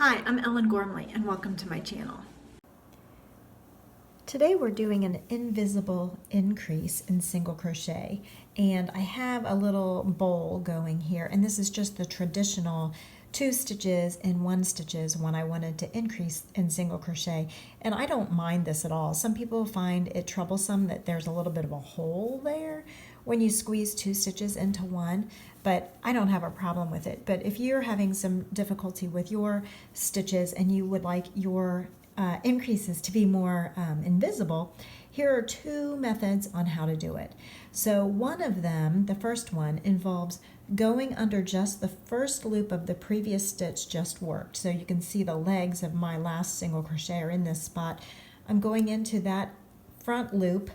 Hi, I'm Ellen Gormley and welcome to my channel. Today we're doing an invisible increase in single crochet, and I have a little bowl going here, and this is just the traditional 2 stitches and 1 stitches when I wanted to increase in single crochet, and I don't mind this at all. Some people find it troublesome that there's a little bit of a hole there when you squeeze 2 stitches into 1, but I don't have a problem with it. But if you're having some difficulty with your stitches and you would like your increases to be more invisible, here are 2 methods on how to do it. So one of them, the first one, involves going under just the first loop of the previous stitch just worked. So you can see the legs of my last single crochet are in this spot. I'm going into that front loop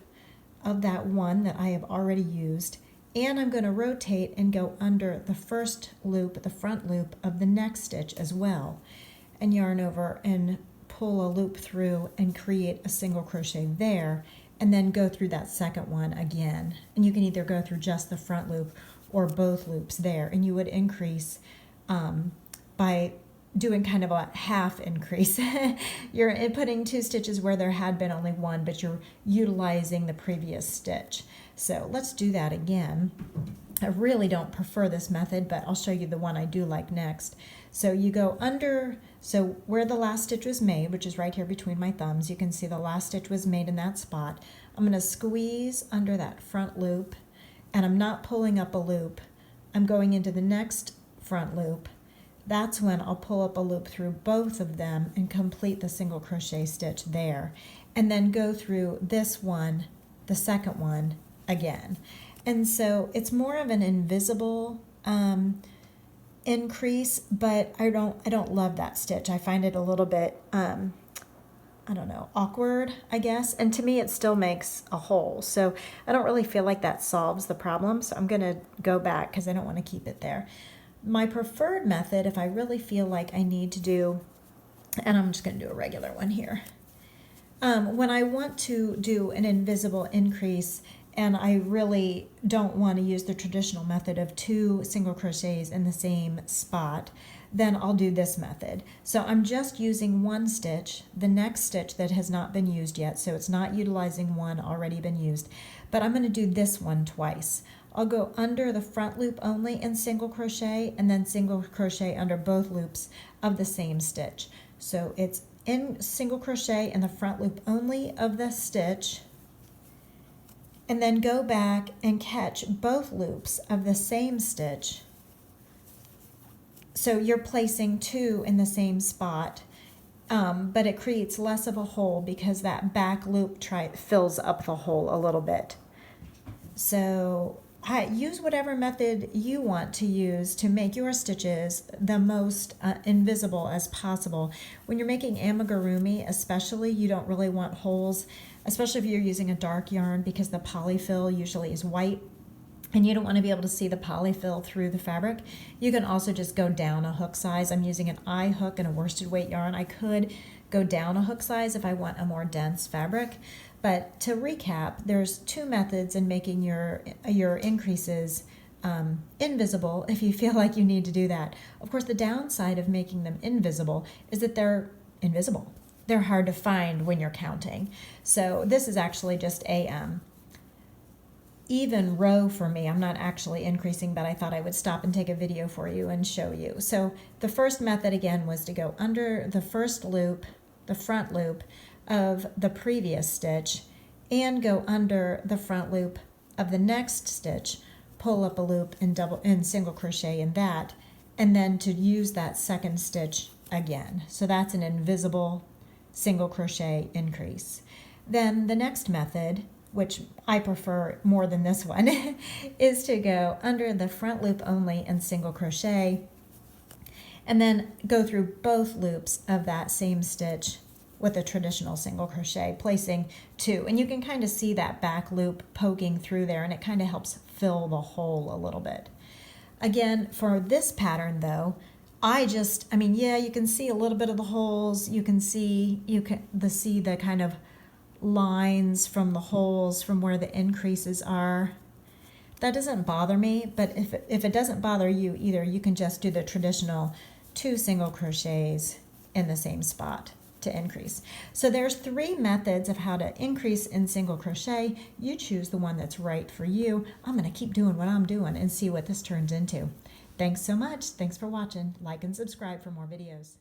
of that one that I have already used, and I'm going to rotate and go under the first loop, the front loop of the next stitch as well, and yarn over and pull a loop through and create a single crochet there, and then go through that second one again. And you can either go through just the front loop or both loops there, and you would increase by doing kind of a half increase. You're putting 2 stitches where there had been only 1, but you're utilizing the previous stitch. So let's do that again. I really don't prefer this method, but I'll show you the one I do like next. So you go under, so where the last stitch was made, which is right here between my thumbs, you can see the last stitch was made in that spot. I'm going to squeeze under that front loop, and I'm not pulling up a loop. I'm going into the next front loop. That's when I'll pull up a loop through both of them and complete the single crochet stitch there, and then go through this one, the second one, again. And so it's more of an invisible increase, but I don't love that stitch. I find it a little bit I don't know, awkward, I guess. And to me, it still makes a hole. So I don't really feel like that solves the problem. So I'm going to go back because I don't want to keep it there. My preferred method, if I really feel like I need to do, and I'm just going to do a regular one here. When I want to do an invisible increase and I really don't want to use the traditional method of 2 single crochets in the same spot, then I'll do this method. So I'm just using 1 stitch, the next stitch that has not been used yet, so it's not utilizing one already been used, but I'm going to do this one twice. I'll go under the front loop only in single crochet, and then single crochet under both loops of the same stitch. So it's in single crochet in the front loop only of the stitch, and then go back and catch both loops of the same stitch. So you're placing 2 in the same spot, but it creates less of a hole because that back loop fills up the hole a little bit. So use whatever method you want to use to make your stitches the most invisible as possible. When you're making amigurumi especially, you don't really want holes, especially if you're using a dark yarn, because the polyfill usually is white and you don't want to be able to see the polyfill through the fabric. You can also just go down a hook size. I'm using an eye hook and a worsted weight yarn. I could go down a hook size if I want a more dense fabric. But to recap, there's 2 methods in making your increases invisible if you feel like you need to do that. Of course, the downside of making them invisible is that they're invisible. They're hard to find when you're counting. So this is actually just a even row for me. I'm not actually increasing, but I thought I would stop and take a video for you and show you. So the first method again was to go under the first loop, the front loop of the previous stitch, and go under the front loop of the next stitch, pull up a loop and single crochet in that, and then to use that second stitch again. So that's an invisible single crochet increase. Then the next method, which I prefer more than this one, is to go under the front loop only and single crochet, and then go through both loops of that same stitch with a traditional single crochet, placing 2. And you can kind of see that back loop poking through there, and it kind of helps fill the hole a little bit. Again, for this pattern though, yeah, you can see a little bit of the holes. You can see the kind of lines from the holes from where the increases are. That doesn't bother me, but if it doesn't bother you either, you can just do the traditional 2 single crochets in the same spot to increase. So there's 3 methods of how to increase in single crochet. You choose the one that's right for you. I'm going to keep doing what I'm doing and see what this turns into. Thanks so much. Thanks for watching. Like and subscribe for more videos.